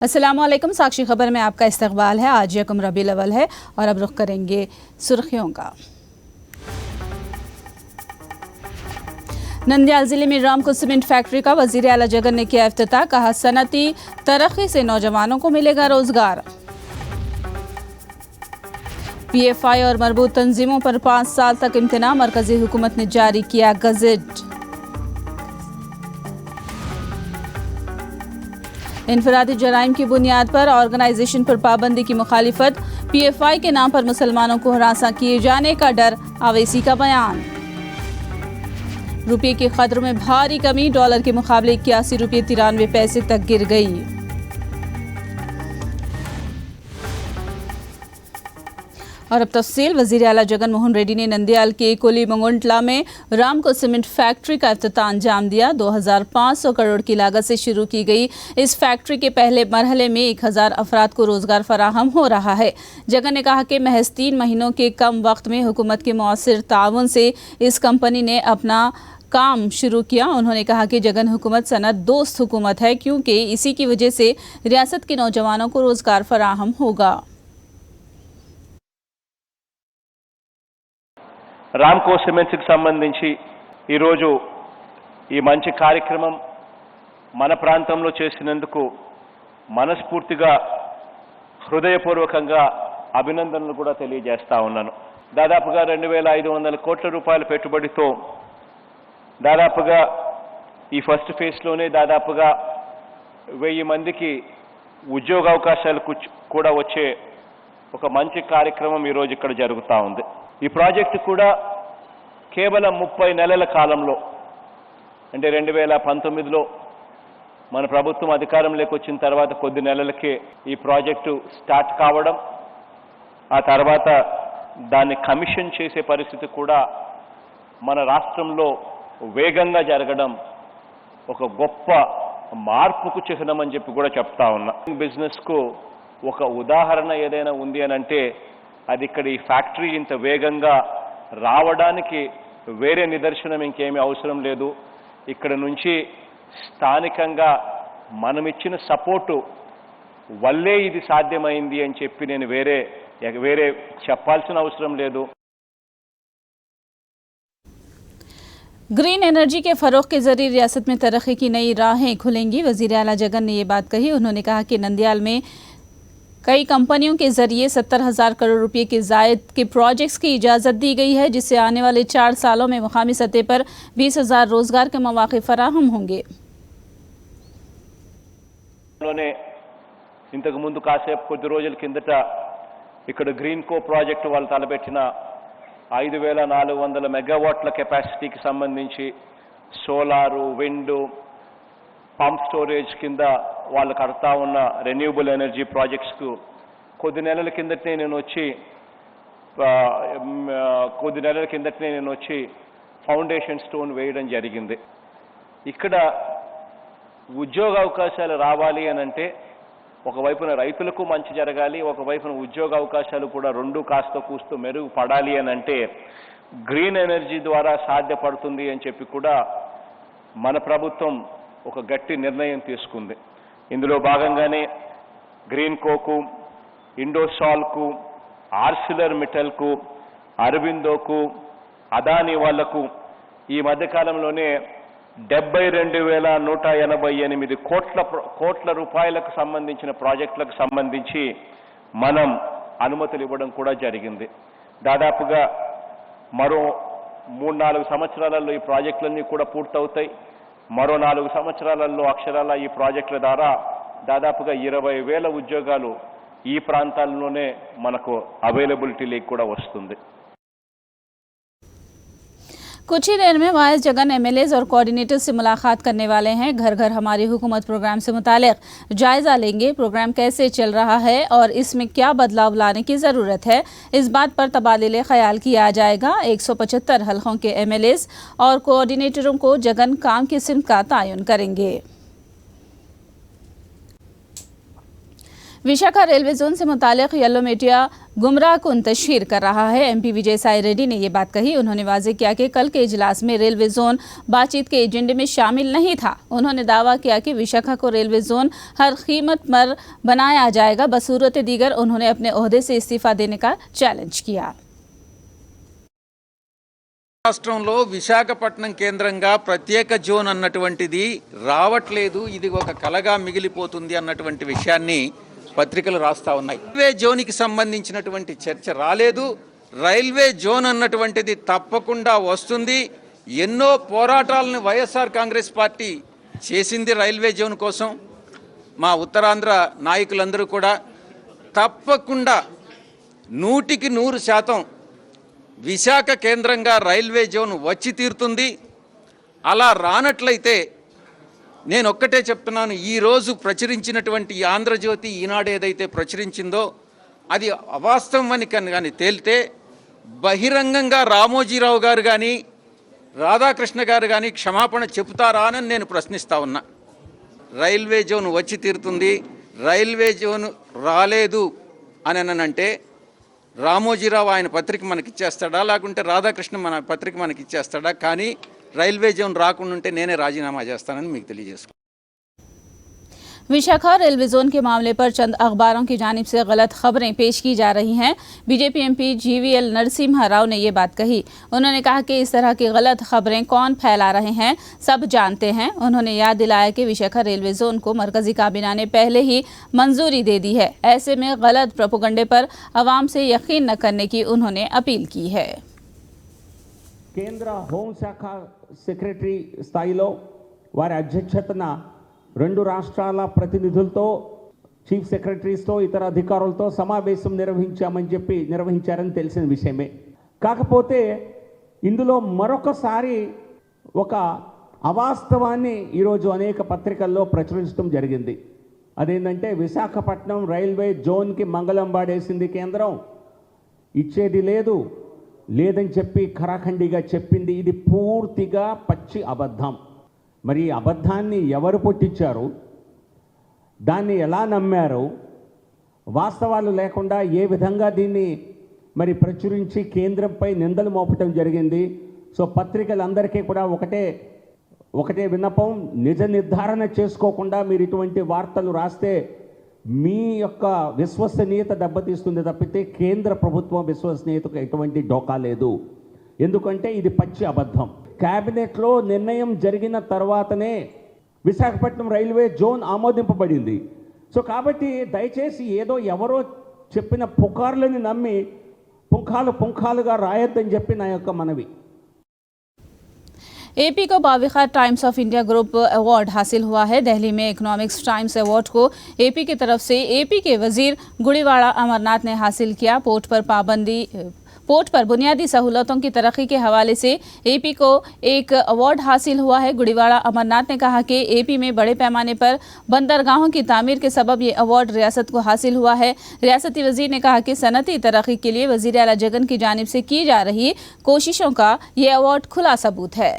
अस्सलामुअलैकुम। साक्षी खबर में आपका इस्तकबाल है। आज यकम रबीउल अव्वल है और अब रुख करेंगे सुर्खियों का। नंदियाल जिले में रामको सीमेंट फैक्ट्री का वजीर आला जगन ने किया इफ्तिताह। कहा सनती तरक्की से नौजवानों को मिलेगा रोजगार। PFI और मरबूत तंजीमों पर 5 साल तक इम्तिना। मरकजी हुकूमत ने जारी किया गजेट। इनफरादी जराइम की बुनियाद पर ऑर्गेनाइजेशन पर पाबंदी की मुखालिफत। PFI के नाम पर मुसलमानों को हरासा किए जाने का डर। अवैसी का बयान। रुपये के कदर में भारी कमी। डॉलर के मुकाबले 81 रुपये 93 पैसे तक गिर गई। और अब तफसील। वजीर आला जगन मोहन रेड्डी ने नंदियाल के कोलीमंगुंटला में रामको सीमेंट फैक्ट्री का इफ्तिताह अंजाम दिया। 2500 करोड़ की लागत से शुरू की गई इस फैक्ट्री के पहले मरहले में 1000 अफराद को रोजगार फराहम हो रहा है। जगन ने कहा कि महज 3 महीनों के कम वक्त में हुकूमत के मौसर ताउन से इस कंपनी ने अपना काम शुरू किया। उन्होंने कहा कि जगन हुकूमत सनत दोस्त हुकूमत है, क्योंकि इसी की वजह से रियासत के नौजवानों को रोजगार फराहम होगा। రామ్కో సిమెంట్స్కి సంబంధించి ఈరోజు ఈ మంచి కార్యక్రమం మన ప్రాంతంలో చేసినందుకు మనస్ఫూర్తిగా హృదయపూర్వకంగా అభినందనలు కూడా తెలియజేస్తా ఉన్నాను. దాదాపుగా 2500 కోట్ల రూపాయల పెట్టుబడితో దాదాపుగా ఈ ఫస్ట్ ఫేజ్లోనే దాదాపుగా 1000 మందికి ఉద్యోగ అవకాశాలు కూడా వచ్చే ఒక మంచి కార్యక్రమం ఈరోజు ఇక్కడ జరుగుతూ ఉంది. ఈ ప్రాజెక్టు కూడా కేవలం 30 నెలల కాలంలో, అంటే 2019లో మన ప్రభుత్వం అధికారంలోకి వచ్చిన తర్వాత కొద్ది నెలలకే ఈ ప్రాజెక్టు స్టార్ట్ కావడం, ఆ తర్వాత దాన్ని కమిషన్ చేసే పరిస్థితి కూడా మన రాష్ట్రంలో వేగంగా జరగడం ఒక గొప్ప మార్పుకు చిహ్నం అని చెప్పి కూడా చెప్తా ఉన్నా. బిజినెస్కు ఒక ఉదాహరణ ఏదైనా ఉంది అని అంటే అది ఇక్కడ ఈ ఫ్యాక్టరీ ఇంత వేగంగా రావడానికి వేరే నిదర్శనం ఇంకేమీ అవసరం లేదు. ఇక్కడ నుంచి స్థానికంగా మనం ఇచ్చిన సపోర్టు వల్లే ఇది సాధ్యమైంది అని చెప్పి నేను వేరే చెప్పాల్సిన అవసరం లేదు. ग्रीन एनर्जी के फ़रोग़ के ज़रिए रियासत में तरक्की की नई राहें खुलेंगी। वज़ीर आला जगन ने ये बात कही। उन्होंने कहा कि नंदियाल में कई कंपनियों के ज़रिए 70,000 करोड़ रुपए के ज़ायद के प्रोजेक्ट्स की इजाज़त दी गई है, जिससे आने वाले 4 सालों में मुकामी सतह पर 20,000 रोज़गार के मौक़े फराहम होंगे। ఇంతకు ముందు కాసేపు కొద్ది రోజుల కిందట ఇక్కడ గ్రీన్ కో ప్రాజెక్టు వాళ్ళు తలపెట్టిన 5400 మెగావాట్ల కెపాసిటీకి సంబంధించి సోలారు, విండ్, పంప్ స్టోరేజ్ కింద వాళ్ళు కడతా ఉన్న రెన్యూబుల్ ఎనర్జీ ప్రాజెక్ట్స్కు కొద్ది నెలల కిందటనే నేను వచ్చి ఫౌండేషన్ స్టోన్ వేయడం జరిగింది. ఇక్కడ ఉద్యోగ అవకాశాలు రావాలి అని అంటే ఒకవైపున రైతులకు మంచి జరగాలి, ఒకవైపున ఉద్యోగ అవకాశాలు కూడా రెండు కాస్త కూస్తూ మెరుగుపడాలి అని అంటే గ్రీన్ ఎనర్జీ ద్వారా సాధ్యపడుతుంది అని చెప్పి కూడా మన ప్రభుత్వం ఒక గట్టి నిర్ణయం తీసుకుంది. ఇందులో భాగంగానే గ్రీన్ కోకు, ఇండోసాల్కు, ఆర్సిలర్ మిట్టల్కు, అరబిందోకు, అదానీ వాళ్లకు ఈ మధ్యకాలంలోనే 72,188 కోట్ల రూపాయలకు సంబంధించిన ప్రాజెక్టులకు సంబంధించి మనం అనుమతులు ఇవ్వడం కూడా జరిగింది. దాదాపుగా మరో 3-4 సంవత్సరాలలో ఈ ప్రాజెక్టులన్నీ కూడా పూర్తవుతాయి. మరో 4 సంవత్సరాలలో అక్షరాల ఈ ప్రాజెక్టుల ద్వారా దాదాపుగా 20,000 ఉద్యోగాలు ఈ ప్రాంతాల్లోనే మనకు అవైలబిలిటీలోకి కూడా వస్తుంది. कुछ ही देर में वाइस जगन MLAs और कोऑर्डिनेटर से मुलाकात करने वाले हैं। घर घर हमारी हुकूमत प्रोग्राम से मुतालिक जायज़ा लेंगे। प्रोग्राम कैसे चल रहा है और इसमें क्या बदलाव लाने की ज़रूरत है, इस बात पर तबादले ख्याल किया जाएगा। 175 हलकों के MLAs और कोऑर्डिनेटरों को जगन काम की सिमत का तयन करेंगे। विशाखा रेलवे जोन से मुतालिक येलो मीडिया गुमराह कुन तशहीर कर रहा है। एमपी विजय साई रेड्डी ने ये बात कही। उन्होंने वाजे किया कि कल के इजलास में रेलवे जोन बातचीत के एजेंडे में शामिल नहीं था। उन्होंने दावा किया कि विशाखा को रेलवे जोन हर कीमत पर बनाया जाएगा। बसूरत दीगर उन्होंने अपने ओहदे से इस्तीफा देने का चैलेंज किया। రాష్ట్రంలో విశాఖపట్నం కేంద్రంగా ప్రత్యేక జోన్ అన్నటువంటిది రావట్లేదు, ఇది ఒక కలగా మిగిలిపోతుంది అన్నటువంటి విషయాన్ని పత్రికలు రాస్తా ఉన్నాయి. రైల్వే జోన్కి సంబంధించినటువంటి చర్చ రాలేదు. రైల్వే జోన్ అన్నటువంటిది తప్పకుండా వస్తుంది. ఎన్నో పోరాటాలను వైఎస్ఆర్ కాంగ్రెస్ పార్టీ చేసింది రైల్వే జోన్ కోసం. మా ఉత్తరాంధ్ర నాయకులందరూ కూడా తప్పకుండా 100% విశాఖ కేంద్రంగా రైల్వే జోన్ వచ్చి తీరుతుంది. అలా రానట్లయితే నేను ఒక్కటే చెప్తున్నాను, ఈరోజు ప్రచురించినటువంటి ఆంధ్రజ్యోతి ఈనాడు ఏదైతే ప్రచురించిందో అది అవాస్తవం అని కానీ తేలితే బహిరంగంగా రామోజీరావు గారు కానీ రాధాకృష్ణ గారు కానీ క్షమాపణ చెబుతారా అని నేను ప్రశ్నిస్తా ఉన్నా. రైల్వే జోన్ వచ్చి తీరుతుంది. రైల్వే జోన్ రాలేదు అని అంటే రామోజీరావు ఆయన పత్రిక మనకి ఇచ్చేస్తాడా, లేకుంటే రాధాకృష్ణ మన పత్రిక మనకి ఇచ్చేస్తాడా? కానీ రైల్వే జోన్ రాకుండా ఉంటే నేనే రాజీనామా చేస్తానని మీకు తెలియజేసుకుంటాను. विशाखा रेलवे जोन के मामले पर चंद अखबारों की जानिब से गलत खबरें पेश की जा रही हैं। BJP MP GVL Narasimha Rao ने ये बात कही। उन्होंने कहा कि इस तरह की गलत खबरें कौन फैला रहे हैं सब जानते हैं। उन्होंने याद दिलाया कि विशाखा रेलवे जोन को मरकजी काबीना ने पहले ही मंजूरी दे दी है। ऐसे में गलत प्रोपेगेंडे पर अवाम से यकीन न करने की उन्होंने अपील की है। కేంద్ర హోంశాఖ సెక్రటరీ స్థాయిలో వారి అధ్యక్షతన 2 రాష్ట్రాల ప్రతినిధులతో, చీఫ్ సెక్రటరీస్తో, ఇతర అధికారులతో సమావేశం నిర్వహించారని తెలిసిన విషయమే. కాకపోతే ఇందులో మరొకసారి ఒక అవాస్తవాన్ని ఈరోజు అనేక పత్రికల్లో ప్రచురించడం జరిగింది. అదేంటంటే విశాఖపట్నం రైల్వే జోన్కి మంగళం పాడేసింది కేంద్రం, ఇచ్చేది లేదని చెప్పి ఖరాఖండిగా చెప్పింది. ఇది పూర్తిగా పచ్చి అబద్ధం. మరి అబద్ధాన్ని ఎవరు పుట్టించారు, దాన్ని ఎలా నమ్మారు, వాస్తవాలు లేకుండా ఏ విధంగా దీన్ని మరి ప్రచురించి కేంద్రంపై నిందలు మోపటం జరిగింది. సో పత్రికలందరికీ కూడా ఒకటే విన్నపం, నిజ నిర్ధారణ చేసుకోకుండా మీరు ఇటువంటి వార్తలు రాస్తే మీ యొక్క విశ్వసనీయత దెబ్బతీస్తుంది తప్పితే కేంద్ర ప్రభుత్వం విశ్వసనీయతకు ఎటువంటి డోకా లేదు. ఎందుకంటే ఇది పచ్చి అబద్ధం. క్యాబినెట్లో నిర్ణయం జరిగిన తర్వాతనే విశాఖపట్నం రైల్వే జోన్ ఆమోదింపబడింది. సో కాబట్టి దయచేసి ఏదో ఎవరో చెప్పిన పుకార్లని నమ్మి పుంఖాలుగా రాయొద్దని చెప్పి నా యొక్క మనవి. एपी को बाविखा Times of India group award हासिल हुआ है। दिल्ली में इकोनॉमिक्स टाइम्स अवार्ड को एपी की तरफ से एपी के वजीर गुड़ीवाड़ा अमरनाथ ने हासिल किया। पोर्ट पर बुनियादी सहूलतों की तरक्की के हवाले से एपी को एक अवार्ड हासिल हुआ है। गुड़ीवाड़ा अमरनाथ ने कहा कि एपी में बड़े पैमाने पर बंदरगाहों की तामीर के सबब ये अवार्ड रियासत को हासिल हुआ है। रियासती वजीर ने कहा कि सनती तरक्की के लिए वजीर आला जगन की जानिब से की जा रही कोशिशों का ये अवार्ड खुला सबूत है।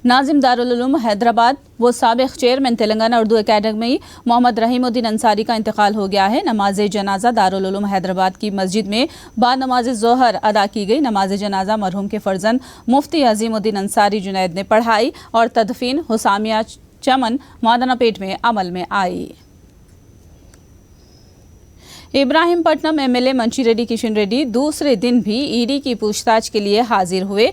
नाजिम दारुल उलूम हैदराबाद वो साबिक चेयरमैन तेलंगाना उर्दू एकेडमी मोहम्मद रहीमुद्दीन अंसारी का इंतकाल हो गया है। नमाज जनाजा दारुल उलूम हैदराबाद की मस्जिद में बाद नमाज ज़ोहर अदा की गई। नमाज जनाजा मरहूम के फर्जंद मुफ्ती अजीमुद्दीन अंसारी जुनैद ने पढ़ाई और तदफीन हुसामिया चमन मादनापेट में अमल में आई। इब्राहिमपट्टनम एमएलए मंची रेड्डी किशन रेड्डी दूसरे दिन भी ईडी की पूछताछ के लिए हाजिर हुए।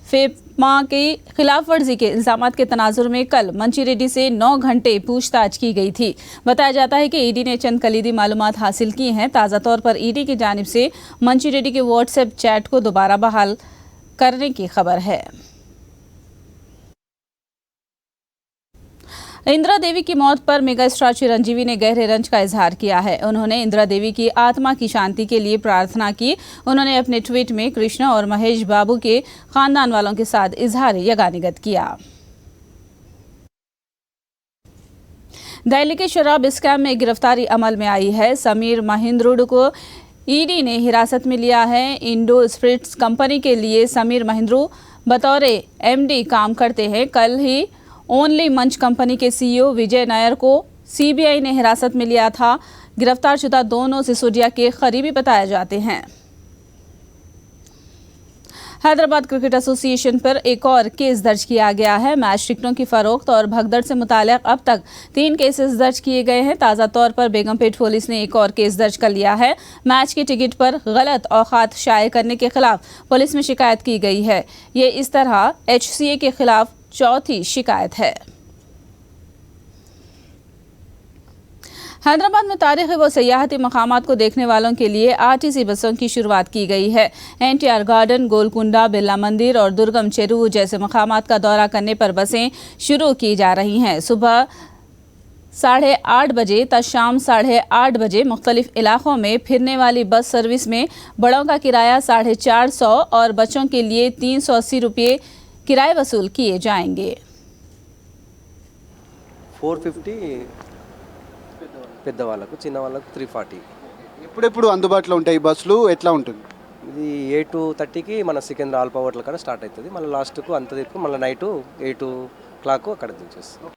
फेमा की खिलाफ वर्जी के इल्जामात के तनाजुर में कल मंची रेड्डी से 9 घंटे पूछताछ की गई थी। बताया जाता है कि ईडी ने चंद कलीदी मालूमात हासिल की हैं। ताज़ा तौर पर ईडी की जानिब से मंची रेड्डी के व्हाट्सएप चैट को दोबारा बहाल करने की खबर है। इंदिरा देवी की मौत पर मेगा स्टार चिरंजीवी ने गहरे रंज का इजहार किया है। उन्होंने इंदिरा देवी की आत्मा की शांति के लिए प्रार्थना की। उन्होंने अपने ट्वीट में कृष्णा और महेश बाबू के खानदान वालों के साथ इजहार यगानिगत किया। दिल्ली के शराब स्कैम में गिरफ्तारी अमल में आई है। समीर महिंद्रुड को ईडी ने हिरासत में लिया है। इंडो स्पिरिट्स कंपनी के लिए समीर महिंद्रू बतौर एमडी काम करते हैं। कल ही ओनली मंच कंपनी के सीईओ विजय नायर को सीबीआई ने हिरासत में लिया था। गिरफ्तार शुदा दोनों सिसोदिया के करीबी बताए जाते हैं। हैदराबाद क्रिकेट एसोसिएशन पर एक और केस दर्ज किया गया है। मैच टिकटों की फरोख्त और भगदड़ से मुताल्लिक अब तक 3 केसेस दर्ज किए गए हैं। ताज़ा तौर पर बेगमपेट पुलिस ने एक और केस दर्ज कर लिया है। मैच की टिकट पर गलत औकात शाये करने के खिलाफ पुलिस में शिकायत की गई है। ये इस तरह HCA के खिलाफ चौथी शिकायत है। हैदराबाद में तारीखी व सयाहती मकामात को देखने वालों के लिए RTC बसों की शुरुआत की गई है। NTR गार्डन, गोलकुंडा, बिरला मंदिर और दुर्गम चेरू जैसे मकामात का दौरा करने पर बसें शुरू की जा रही हैं। सुबह 8:30 बजे तक शाम 8:30 बजे मुख्तलिफ इलाकों में फिरने वाली बस सर्विस में बड़ों का किराया 450 और बच्चों के लिए 380 रुपये किराए वसूल किए जाएंगे। 450 పెద్దవాళ్ళకు చిన్న వాళ్ళకు 340. ఎప్పుడెప్పుడు అందుబాటులో ఉంటాయి ఈ బస్సులు, ఎట్లా ఉంటుంది? ఇది 8:30కి మన సికింద్ర ఆల్పా హోటల్ కాడ స్టార్ట్ అవుతుంది. మళ్ళీ లాస్ట్కు అంత తిప్పి మళ్ళీ నైట్ 8 o'clock అక్కడ దించేస్తాం।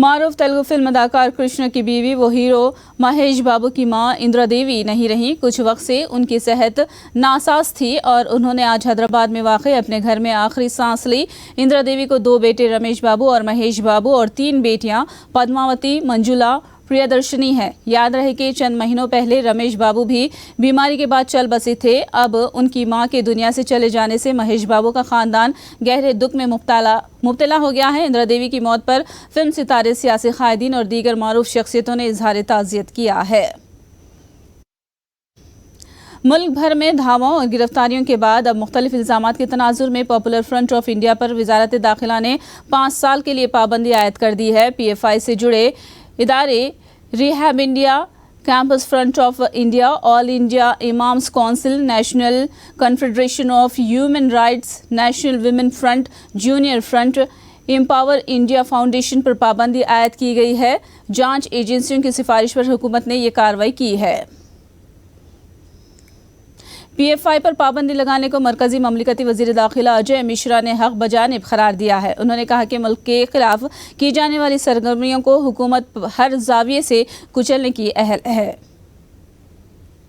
मारूफ तेलुगु फिल्म अदाकार कृष्ण की बीवी वो हीरो महेश बाबू की मां इंदिरा देवी नहीं रही। कुछ वक्त से उनकी सेहत नासाज थी और उन्होंने आज हैदराबाद में वाक़ अपने घर में आखिरी सांस ली। इंदिरा देवी को 2 बेटे रमेश बाबू और महेश बाबू और 3 बेटियां पद्मावती, मंजुला, प्रियदर्शनी है। याद रहे कि चंद महीनों पहले रमेश बाबू भी बीमारी के बाद चल बसे थे। अब उनकी मां के दुनिया से चले जाने से महेश बाबू का खानदान गहरे दुख में मुब्तला हो गया है। इंदिरा देवी की मौत पर फिल्म सितारे, सियासी कायदीन और दीगर मारूफ शख्सियतों ने इजहार ताज़ियत किया है। मुल्क भर में धावों और गिरफ्तारियों के बाद अब मुख्तलिफ इल्ज़ामात के तनाजुर में पॉपुलर फ्रंट ऑफ इंडिया पर वजारत दाखिला ने 5 साल के लिए पाबंदी आयद कर दी है। PFI से जुड़े इदारे rehab India, campus front of India, all India imams council, national confederation of human rights, national women front, junior front, empower India foundation पर पाबंदी आयद की गई है। जांच एजेंसियों की सिफारिश पर हुकूमत ने ये कार्रवाई की है। PFI पर पाबंदी लगाने को मरकजी ममलिकती वज़ीर दाखिला अजय मिश्रा ने हक बजानिब करार दिया है। उन्होंने कहा कि मुल्क के खिलाफ की जाने वाली सरगर्मियों को हुकूमत हर जाविये से कुचलने की अहल है।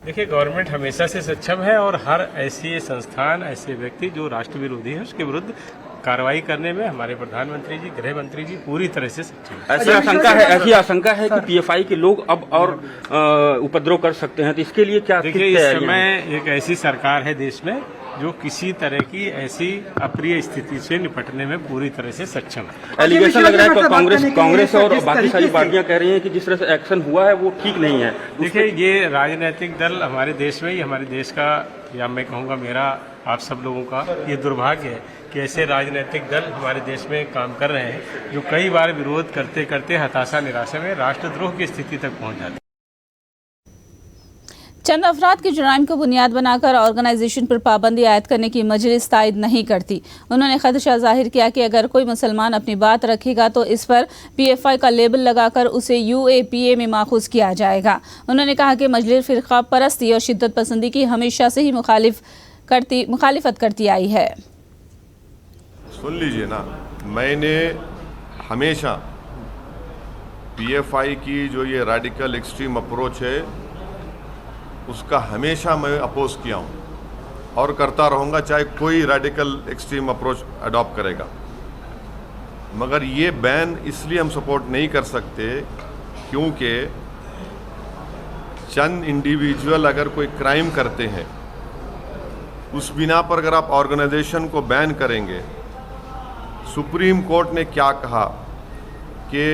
देखिए, गवर्नमेंट हमेशा से सक्षम है और हर ऐसी संस्थान, ऐसे व्यक्ति जो राष्ट्र विरोधी है उसके विरुद्ध कार्रवाई करने में हमारे प्रधानमंत्री जी, गृह मंत्री जी पूरी तरह से सक्षम है। ऐसी आशंका है कि PFI के लोग अब और उपद्रव कर सकते हैं, तो इसके लिए क्या? देखिए, इस समय एक ऐसी सरकार है देश में जो किसी तरह की ऐसी अप्रिय स्थिति से निपटने में पूरी तरह से सक्षम है। एलिगेशन लग रहा है तो कांग्रेस और बाकी सारी पार्टियां कह रही हैं कि जिस तरह से एक्शन हुआ है वो ठीक नहीं है। देखिए, ये राजनीतिक दल हमारे देश में, ये हमारे देश का, या मैं कहूँगा मेरा, आप सब लोगों का ये दुर्भाग्य है कि ऐसे राजनीतिक दल हमारे देश में काम कर रहे हैं जो कई बार विरोध करते करते हताशा, निराशा में राष्ट्रद्रोह की स्थिति तक पहुँच जाते हैं। चंद अफराद के जुर्म को बुनियाद बनाकर ऑर्गेनाइजेशन पर पाबंदी आयद करने की मजलिस तायद नहीं करती। उन्होंने खदशा जाहिर किया कि अगर कोई मुसलमान अपनी बात रखेगा तो इस पर PFI का लेबल लगाकर उसे UAPA में माखूज किया जाएगा। उन्होंने कहा कि मजलिस फ़िरक़ा परस्ती और शिद्दत पसंदी की हमेशा से ही मुखालिफत करती आई है। सुन लीजिए ना, मैंने हमेशा PFI की जो ये रेडिकल एक्सट्रीम अप्रोच है उसका हमेशा मैं अपोज किया हूँ और करता रहूँगा, चाहे कोई रेडिकल एक्सट्रीम अप्रोच अडॉप्ट करेगा। मगर ये बैन इसलिए हम सपोर्ट नहीं कर सकते क्योंकि चंद इंडिविजुअल अगर कोई क्राइम करते हैं उस बिना पर अगर आप ऑर्गेनाइजेशन को बैन करेंगे, सुप्रीम कोर्ट ने क्या कहा कि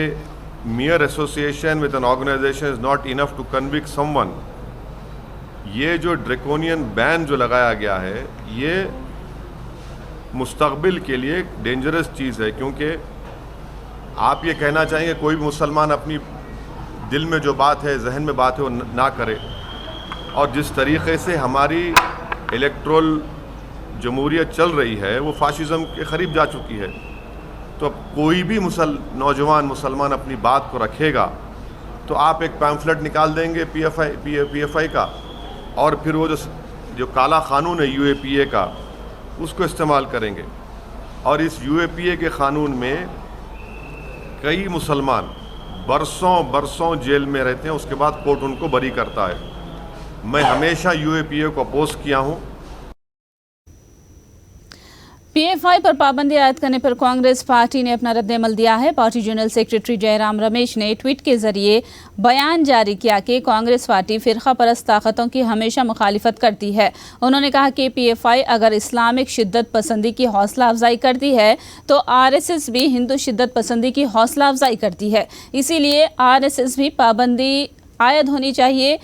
mere association with an organization is not enough to convict someone। ये जो ड्रैकोनियन बैन जो लगाया गया है ये मुस्तकबिल के लिए एक डेंजरस चीज़ है, क्योंकि आप ये कहना चाहेंगे कोई भी मुसलमान अपनी दिल में जो बात है, जहन में बात है वो ना करे। और जिस तरीक़े से हमारी इलेक्ट्रल जमहूरियत चल रही है वो फाशिज़म के करीब जा चुकी है, तो अब कोई भी नौजवान मुसलमान अपनी बात को रखेगा तो आप एक पैम्फलेट निकाल देंगे PFI का और फिर वो जो काला क़ानून है UAPA का उसको इस्तेमाल करेंगे। और इस UAPA के क़ानून में कई मुसलमान बरसों बरसों जेल में रहते हैं, उसके बाद कोर्ट उनको बरी करता है। मैं हमेशा यूएपीए को अपोज किया हूं। पीएफआई पर पाबंदी आयद करने पर कांग्रेस पार्टी ने अपना रद्द-ए-अमल दिया है। Party general secretary Jairam Ramesh ने ट्वीट के जरिए बयान जारी किया कि कांग्रेस पार्टी फिरका परस्त ताकतों की हमेशा मुखालिफत करती है। उन्होंने कहा कि पीएफआई अगर इस्लामिक शिद्दत पसंदी की हौसला अफजाई करती है तो आरएसएस भी हिंदू शिद्दत पसंदी की हौसला अफजाई करती है, इसीलिए आरएसएस भी पाबंदी आयद होनी चाहिए।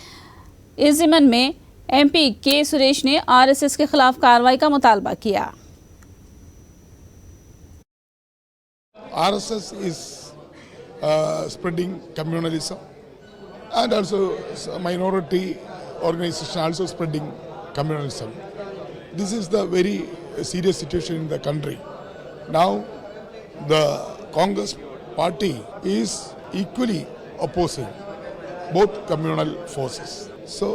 इस ज़िमन में एमपी के सुरेश ने आरएसएस के खिलाफ कार्रवाई का मुतालबा किया। RSS is spreading communalism, and also minority organization also spreading communalism. This is the very serious situation in the country. Now the Congress party is equally opposing both communal forces. So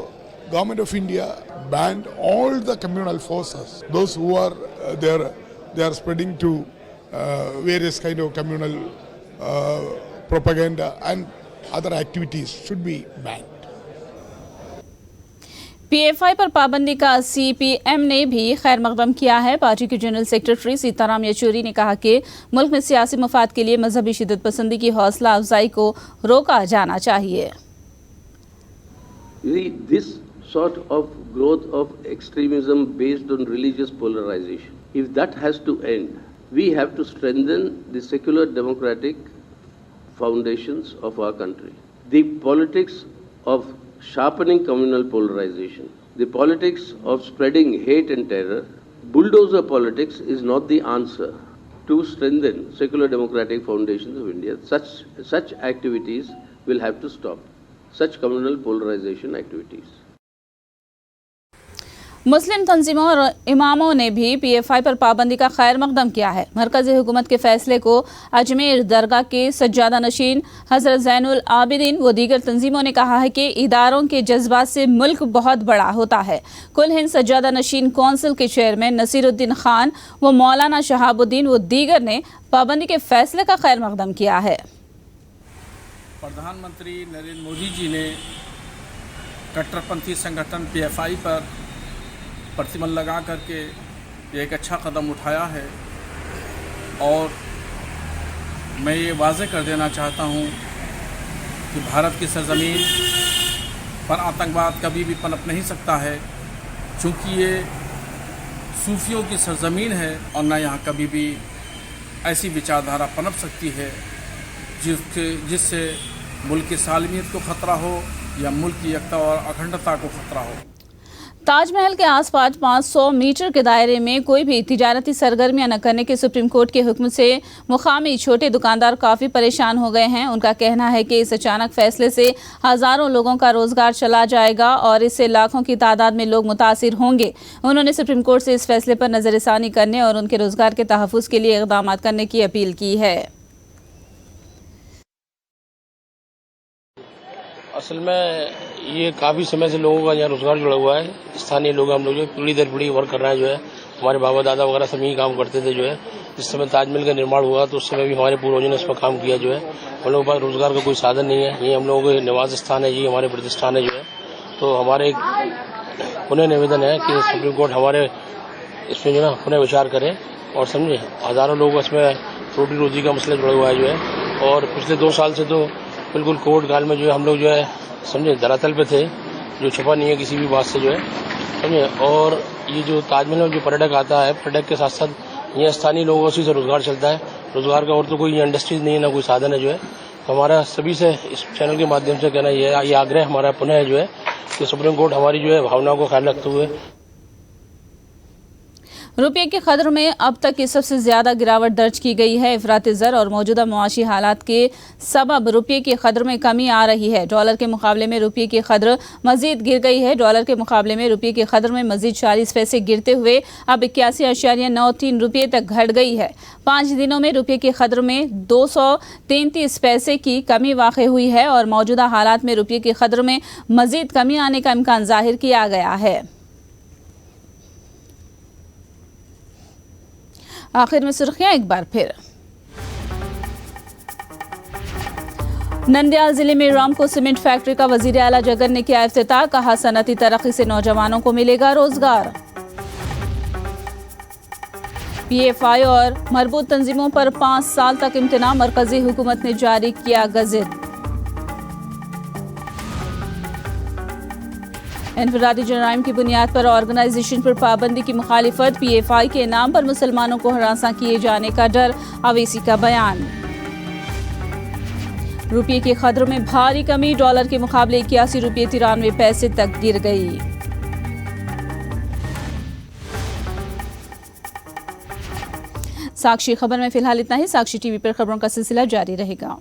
Government of India banned all the communal forces. Those who are they are spreading to various kind of communal propaganda and other activities should be banned. PFI पर पाबंदी का CPM ने भी खैर मकदम किया है। Party के general secretary Sitaram Yechury ने कहा कि मुल्क में सियासी मफाद के लिए मजहबी शिद्दत पसंदी की हौसला अफजाई को रोका जाना चाहिए। This sort of growth of extremism based on religious polarization, if that has to end, we have to strengthen the secular democratic foundations of our country. The politics of sharpening communal polarization, the politics of spreading hate and terror, bulldozer politics is not the answer to strengthen secular democratic foundations of India. Such activities will have to stop, such communal polarization activities. मुस्लिम तंजीमों और इमामों ने भी PFI पर पाबंदी का खैर मकदम किया है। मरकज़ी हुकूमत के फैसले को अजमेर दरगाह के सज्जादा नशीन हज़रत ज़ैनुल आबिदीन व दीगर तंजीमों ने कहा है कि इदारों के जज्बात से मुल्क बहुत बड़ा होता है। कुल हिंद सज्जादा नशीन कौंसिल के चेयरमैन नसीरुद्दीन खान व मौलाना शहाबुद्दीन व दीगर ने पाबंदी के फैसले का खैर मकदम किया है। प्रधानमंत्री नरेंद्र मोदी जी ने कट्टरपंथी संगठन पीएफआई पर प्रतिबंध लगा करके एक अच्छा कदम उठाया है और मैं ये वाज़ेह कर देना चाहता हूँ कि भारत की सरज़मीन पर आतंकवाद कभी भी पनप नहीं सकता है, चूँकि ये सूफियों की सरज़मीन है और न यहाँ कभी भी ऐसी विचारधारा पनप सकती है जिससे मुल्क की सालमियत को ख़तरा हो या मुल्क की एकता और अखंडता को ख़तरा हो। ताजमहल के आसपास 500 मीटर के दायरे में कोई भी तिजारती सरगर्मियां न करने के सुप्रीम कोर्ट के हुक्म से मुकामी छोटे दुकानदार काफ़ी परेशान हो गए हैं। उनका कहना है कि इस अचानक फैसले से हज़ारों लोगों का रोज़गार चला जाएगा और इससे लाखों की तादाद में लोग मुतासिर होंगे। उन्होंने सुप्रीम कोर्ट से इस फैसले पर नज़रसानी करने और उनके रोज़गार के तहफ़्फ़ुज़ के लिए इक़दाम करने की अपील की है। असल में ये काफ़ी समय से लोगों का यहाँ रोजगार जुड़ा हुआ है। स्थानीय लोग हम लोग जो पीढ़ी दर पीढ़ी वर्क कर रहे हैं, जो है हमारे बाबा दादा वगैरह सब यही काम करते थे। जो है जिस समय ताजमहल का निर्माण हुआ तो उस समय भी हमारे पूर्वजों ने इस पर काम किया। जो है हम लोगों के पास रोजगार का कोई साधन नहीं है, ये हम लोगों के निवास स्थान है, ये हमारे प्रतिष्ठान है। जो है तो हमारे पुनः निवेदन है कि सुप्रीम कोर्ट हमारे इसमें जो है पुनः विचार करे और समझे हज़ारों लोग इसमें रोटी रोजी का मसला जुड़ा हुआ है। जो है और पिछले 2 साल से तो बिल्कुल कोर्ट काल में जो है हम लोग जो है समझे धरातल पे थे, जो छुपा नहीं है किसी भी बात से। जो है समझे और ये जो ताजमहल में जो पर्यटक आता है, पर्यटक के साथ साथ यहाँ स्थानीय लोगों से रोजगार चलता है। रोजगार का और तो कोई इंडस्ट्रीज नहीं है, ना कोई साधन है। जो है तो हमारा सभी से इस चैनल के माध्यम से कहना ये आग्रह हमारा पुनः है जो है कि सुप्रीम कोर्ट हमारी जो है भावनाओं को ख्याल रखते हुए रुपये के कदर में अब तक की सबसे ज्यादा गिरावट दर्ज की गई है। इफरात ज़र और मौजूदा मुआशी हालात के सबब रुपये के कदर में कमी आ रही है। डॉलर के मुकाबले में रुपये की कदर मजीद गिर गई है। डॉलर के मुकाबले में रुपये के कदर में मजीद 40 पैसे गिरते हुए अब 81.93 रुपये तक घट गई है। 5 दिनों में रुपये की कदर में 233 पैसे की कमी वाक़ हुई है और मौजूदा हालात में रुपये की कदर में मजीद कमी आने का इम्कान जाहिर किया गया है। आखिर में सुर्खियां एक बार फिर। नंदयाल जिले में रामको सीमेंट फैक्ट्री का वजीर आला जगन ने किया इफ्तिताह, कहा सनती तरक्की से नौजवानों को मिलेगा रोजगार। पीएफआई और मरबूत तंजीमों पर 5 साल तक इम्तिना, मरकजी हुकूमत ने जारी किया गज़ट। इनफरादी जराइम की बुनियाद पर ऑर्गेनाइजेशन पर पाबंदी की मुखालिफत, पीएफआई के नाम पर मुसलमानों को हरासा किए जाने का डर, अवैसी का बयान। रुपये के खदरों में भारी कमी, डॉलर के मुकाबले 81 रुपये 93 पैसे तक गिर गई। साक्षी खबर में फिलहाल इतना ही। साक्षी टीवी पर खबरों का सिलसिला जारी रहेगा।